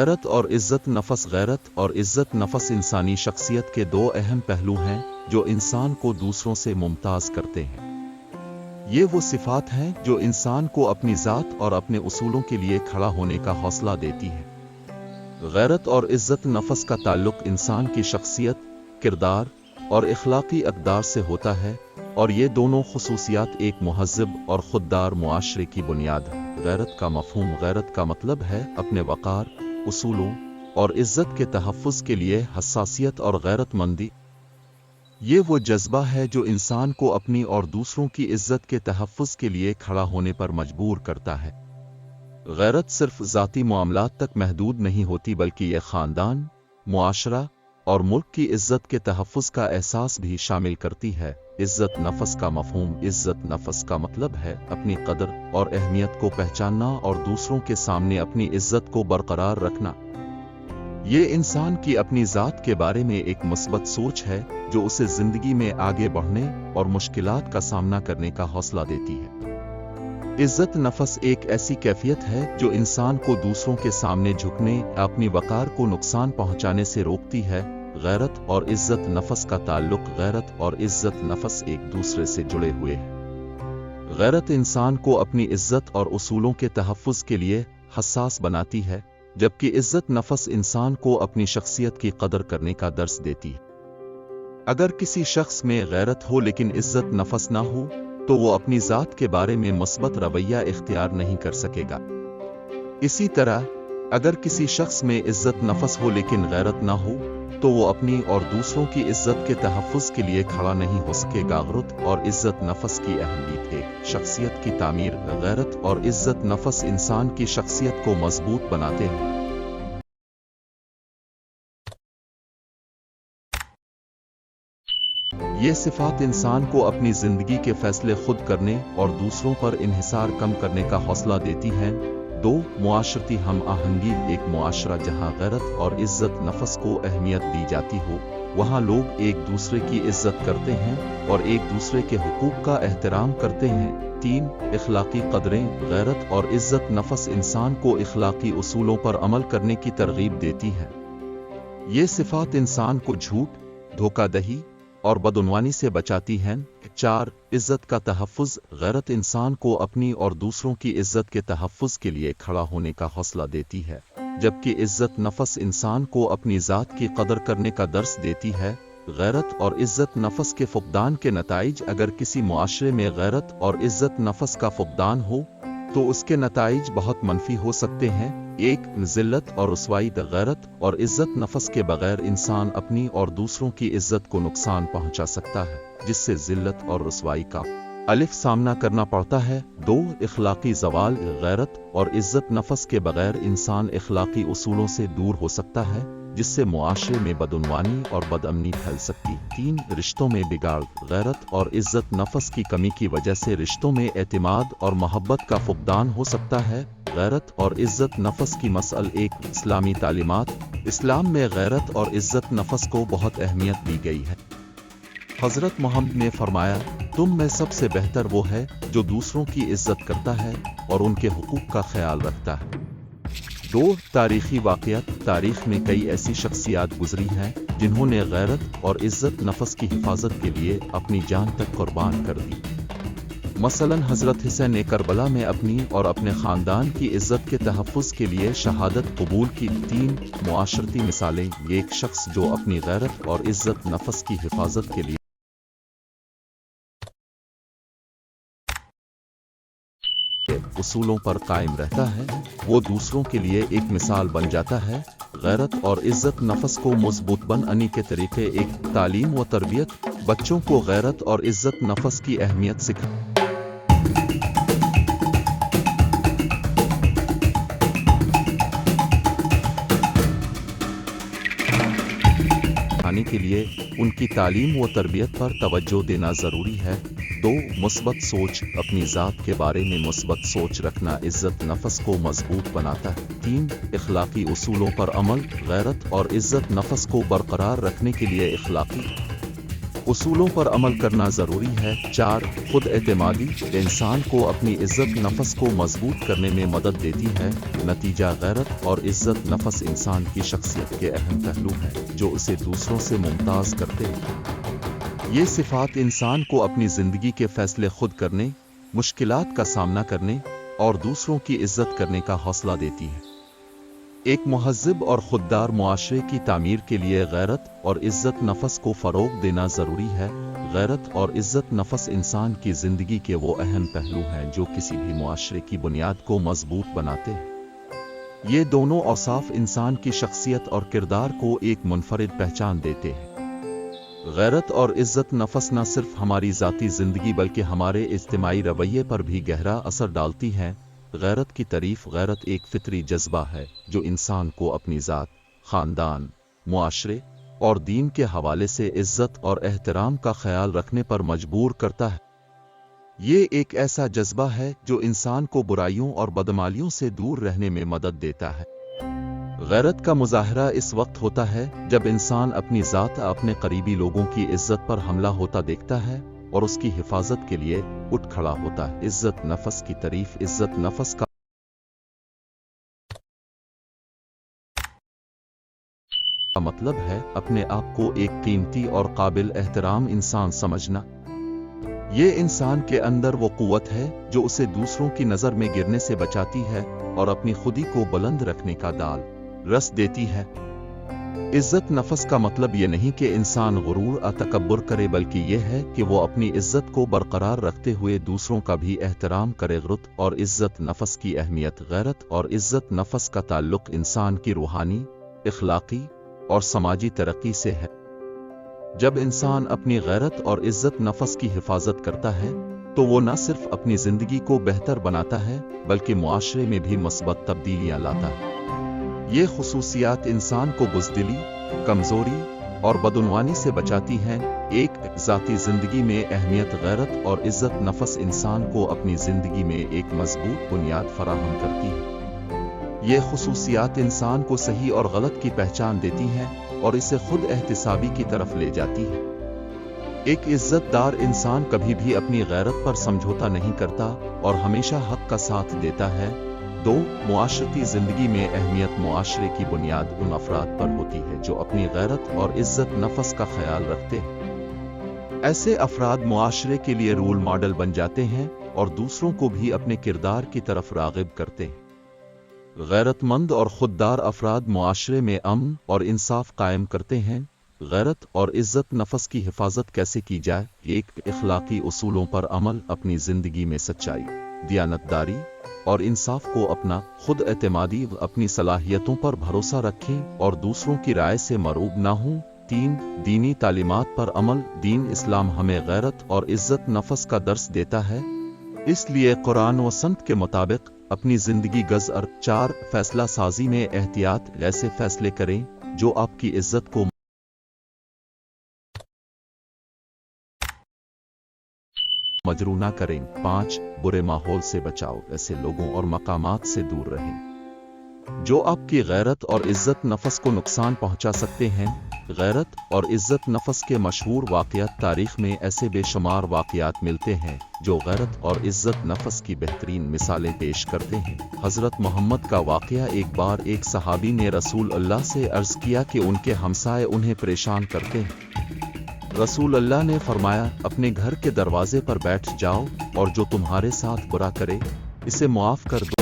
غیرت اور عزت نفس غیرت اور عزت نفس انسانی شخصیت کے دو اہم پہلو ہیں جو انسان کو دوسروں سے ممتاز کرتے ہیں۔ یہ وہ صفات ہیں جو انسان کو اپنی ذات اور اپنے اصولوں کے لیے کھڑا ہونے کا حوصلہ دیتی ہیں۔ غیرت اور عزت نفس کا تعلق انسان کی شخصیت، کردار اور اخلاقی اقدار سے ہوتا ہے، اور یہ دونوں خصوصیات ایک مہذب اور خوددار معاشرے کی بنیاد ہے۔ غیرت کا مفہوم: غیرت کا مطلب ہے اپنے وقار، اصولوں اور عزت کے تحفظ کے لیے حساسیت اور غیرت مندی۔ یہ وہ جذبہ ہے جو انسان کو اپنی اور دوسروں کی عزت کے تحفظ کے لیے کھڑا ہونے پر مجبور کرتا ہے۔ غیرت صرف ذاتی معاملات تک محدود نہیں ہوتی بلکہ یہ خاندان، معاشرہ اور ملک کی عزت کے تحفظ کا احساس بھی شامل کرتی ہے۔ عزت نفس کا مفہوم: عزت نفس کا مطلب ہے اپنی قدر اور اہمیت کو پہچاننا اور دوسروں کے سامنے اپنی عزت کو برقرار رکھنا۔ یہ انسان کی اپنی ذات کے بارے میں ایک مثبت سوچ ہے جو اسے زندگی میں آگے بڑھنے اور مشکلات کا سامنا کرنے کا حوصلہ دیتی ہے۔ عزت نفس ایک ایسی کیفیت ہے جو انسان کو دوسروں کے سامنے جھکنے، اپنی وقار کو نقصان پہنچانے سے روکتی ہے۔ غیرت اور عزت نفس کا تعلق: غیرت اور عزت نفس ایک دوسرے سے جڑے ہوئے ہیں۔ غیرت انسان کو اپنی عزت اور اصولوں کے تحفظ کے لیے حساس بناتی ہے، جبکہ عزت نفس انسان کو اپنی شخصیت کی قدر کرنے کا درس دیتی ہے۔ اگر کسی شخص میں غیرت ہو لیکن عزت نفس نہ ہو تو وہ اپنی ذات کے بارے میں مثبت رویہ اختیار نہیں کر سکے گا۔ اسی طرح اگر کسی شخص میں عزت نفس ہو لیکن غیرت نہ ہو تو وہ اپنی اور دوسروں کی عزت کے تحفظ کے لیے کھڑا نہیں ہو سکے گا۔ غیرت اور عزت نفس کی اہمیت: ایک شخصیت کی تعمیر: غیرت اور عزت نفس انسان کی شخصیت کو مضبوط بناتے ہیں۔ یہ صفات انسان کو اپنی زندگی کے فیصلے خود کرنے اور دوسروں پر انحصار کم کرنے کا حوصلہ دیتی ہیں۔ دو معاشرتی ہم آہنگی: ایک معاشرہ جہاں غیرت اور عزت نفس کو اہمیت دی جاتی ہو، وہاں لوگ ایک دوسرے کی عزت کرتے ہیں اور ایک دوسرے کے حقوق کا احترام کرتے ہیں۔ تین اخلاقی قدریں: غیرت اور عزت نفس انسان کو اخلاقی اصولوں پر عمل کرنے کی ترغیب دیتی ہیں۔ یہ صفات انسان کو جھوٹ، دھوکہ دہی اور بدعنوانی سے بچاتی ہیں۔ چار عزت کا تحفظ: غیرت انسان کو اپنی اور دوسروں کی عزت کے تحفظ کے لیے کھڑا ہونے کا حوصلہ دیتی ہے، جبکہ عزت نفس انسان کو اپنی ذات کی قدر کرنے کا درس دیتی ہے۔ غیرت اور عزت نفس کے فقدان کے نتائج: اگر کسی معاشرے میں غیرت اور عزت نفس کا فقدان ہو تو اس کے نتائج بہت منفی ہو سکتے ہیں۔ ایک ذلت اور رسوائی: غیرت اور عزت نفس کے بغیر انسان اپنی اور دوسروں کی عزت کو نقصان پہنچا سکتا ہے، جس سے ذلت اور رسوائی کا سامنا کرنا پڑتا ہے۔ دو اخلاقی زوال: غیرت اور عزت نفس کے بغیر انسان اخلاقی اصولوں سے دور ہو سکتا ہے، جس سے معاشرے میں بدعنوانی اور بدامنی پھیل سکتی ہے۔ تین رشتوں میں بگاڑ: غیرت اور عزت نفس کی کمی کی وجہ سے رشتوں میں اعتماد اور محبت کا فقدان ہو سکتا ہے۔ غیرت اور عزت نفس کی مسئلہ: ایک اسلامی تعلیمات: اسلام میں غیرت اور عزت نفس کو بہت اہمیت دی گئی ہے۔ حضرت محمد نے فرمایا، تم میں سب سے بہتر وہ ہے جو دوسروں کی عزت کرتا ہے اور ان کے حقوق کا خیال رکھتا ہے۔ دو تاریخی واقعات: تاریخ میں کئی ایسی شخصیات گزری ہیں جنہوں نے غیرت اور عزت نفس کی حفاظت کے لیے اپنی جان تک قربان کر دی۔ مثلاً حضرت حسین نے کربلا میں اپنی اور اپنے خاندان کی عزت کے تحفظ کے لیے شہادت قبول کی۔ تین معاشرتی مثالیں: ایک شخص جو اپنی غیرت اور عزت نفس کی حفاظت کے لیے اصولوں پر قائم رہتا ہے، وہ دوسروں کے لیے ایک مثال بن جاتا ہے۔ غیرت اور عزت نفس کو مضبوط بنانے کے طریقے: ایک تعلیم و تربیت: بچوں کو غیرت اور عزت نفس کی اہمیت سکھانے کے لیے ان کی تعلیم و تربیت پر توجہ دینا ضروری ہے۔ دو مثبت سوچ: اپنی ذات کے بارے میں مثبت سوچ رکھنا عزت نفس کو مضبوط بناتا ہے۔ تین اخلاقی اصولوں پر عمل: غیرت اور عزت نفس کو برقرار رکھنے کے لیے اخلاقی اصولوں پر عمل کرنا ضروری ہے۔ 4 خود اعتمادی انسان کو اپنی عزت نفس کو مضبوط کرنے میں مدد دیتی ہے۔ نتیجہ غیرت اور عزت نفس انسان کی شخصیت کے اہم پہلو ہیں جو اسے دوسروں سے ممتاز کرتے ہیں۔ یہ صفات انسان کو اپنی زندگی کے فیصلے خود کرنے، مشکلات کا سامنا کرنے اور دوسروں کی عزت کرنے کا حوصلہ دیتی ہے۔ ایک مہذب اور خوددار معاشرے کی تعمیر کے لیے غیرت اور عزت نفس کو فروغ دینا ضروری ہے۔ غیرت اور عزت نفس انسان کی زندگی کے وہ اہم پہلو ہیں جو کسی بھی معاشرے کی بنیاد کو مضبوط بناتے ہیں۔ یہ دونوں اوصاف انسان کی شخصیت اور کردار کو ایک منفرد پہچان دیتے ہیں۔ غیرت اور عزت نفس نہ صرف ہماری ذاتی زندگی بلکہ ہمارے اجتماعی رویے پر بھی گہرا اثر ڈالتی ہیں۔ غیرت کی تعریف غیرت ایک فطری جذبہ ہے جو انسان کو اپنی ذات، خاندان، معاشرے اور دین کے حوالے سے عزت اور احترام کا خیال رکھنے پر مجبور کرتا ہے۔ یہ ایک ایسا جذبہ ہے جو انسان کو برائیوں اور بدعمالیوں سے دور رہنے میں مدد دیتا ہے۔ غیرت کا مظاہرہ اس وقت ہوتا ہے جب انسان اپنی ذات اپنے قریبی لوگوں کی عزت پر حملہ ہوتا دیکھتا ہے اور اس کی حفاظت کے لیے اٹھ کھڑا ہوتا ہے۔ عزت نفس کی تعریف عزت نفس کا مطلب ہے اپنے آپ کو ایک قیمتی اور قابل احترام انسان سمجھنا۔ یہ انسان کے اندر وہ قوت ہے جو اسے دوسروں کی نظر میں گرنے سے بچاتی ہے اور اپنی خودی کو بلند رکھنے کا ڈال رس دیتی ہے۔ عزت نفس کا مطلب یہ نہیں کہ انسان غرور اور تکبر کرے بلکہ یہ ہے کہ وہ اپنی عزت کو برقرار رکھتے ہوئے دوسروں کا بھی احترام کرے۔ غیرت اور عزت نفس کی اہمیت غیرت اور عزت نفس کا تعلق انسان کی روحانی، اخلاقی اور سماجی ترقی سے ہے۔ جب انسان اپنی غیرت اور عزت نفس کی حفاظت کرتا ہے تو وہ نہ صرف اپنی زندگی کو بہتر بناتا ہے بلکہ معاشرے میں بھی مثبت تبدیلیاں لاتا ہے۔ یہ خصوصیات انسان کو بزدلی، کمزوری اور بدعنوانی سے بچاتی ہیں۔ ایک ذاتی زندگی میں اہمیت غیرت اور عزت نفس انسان کو اپنی زندگی میں ایک مضبوط بنیاد فراہم کرتی ہے۔ یہ خصوصیات انسان کو صحیح اور غلط کی پہچان دیتی ہیں اور اسے خود احتسابی کی طرف لے جاتی ہے۔ ایک عزت دار انسان کبھی بھی اپنی غیرت پر سمجھوتا نہیں کرتا اور ہمیشہ حق کا ساتھ دیتا ہے۔ 2 معاشرتی زندگی میں اہمیت معاشرے کی بنیاد ان افراد پر ہوتی ہے جو اپنی غیرت اور عزت نفس کا خیال رکھتے ہیں۔ ایسے افراد معاشرے کے لیے رول ماڈل بن جاتے ہیں اور دوسروں کو بھی اپنے کردار کی طرف راغب کرتے ہیں۔ غیرت مند اور خوددار افراد معاشرے میں امن اور انصاف قائم کرتے ہیں۔ غیرت اور عزت نفس کی حفاظت کیسے کی جائے؟ ایک اخلاقی اصولوں پر عمل، اپنی زندگی میں سچائی، دیانتداری اور انصاف کو اپنا، خود اعتمادی، اپنی صلاحیتوں پر بھروسہ رکھیں اور دوسروں کی رائے سے مرعوب نہ ہوں۔ 3 دینی تعلیمات پر عمل، دین اسلام ہمیں غیرت اور عزت نفس کا درس دیتا ہے، اس لیے قرآن و سنت کے مطابق اپنی زندگی گزر۔ 4 فیصلہ سازی میں احتیاط، ایسے فیصلے کریں جو آپ کی عزت کو مجروح نہ کریں۔ 5 برے ماحول سے بچاؤ، ایسے لوگوں اور مقامات سے دور رہیں جو آپ کی غیرت اور عزت نفس کو نقصان پہنچا سکتے ہیں۔ غیرت اور عزت نفس کے مشہور واقعات، تاریخ میں ایسے بے شمار واقعات ملتے ہیں جو غیرت اور عزت نفس کی بہترین مثالیں پیش کرتے ہیں۔ حضرت محمد کا واقعہ، ایک بار ایک صحابی نے رسول اللہ سے عرض کیا کہ ان کے ہمسائے انہیں پریشان کرتے ہیں۔ رسول اللہ نے فرمایا، اپنے گھر کے دروازے پر بیٹھ جاؤ اور جو تمہارے ساتھ برا کرے اسے معاف کر دو۔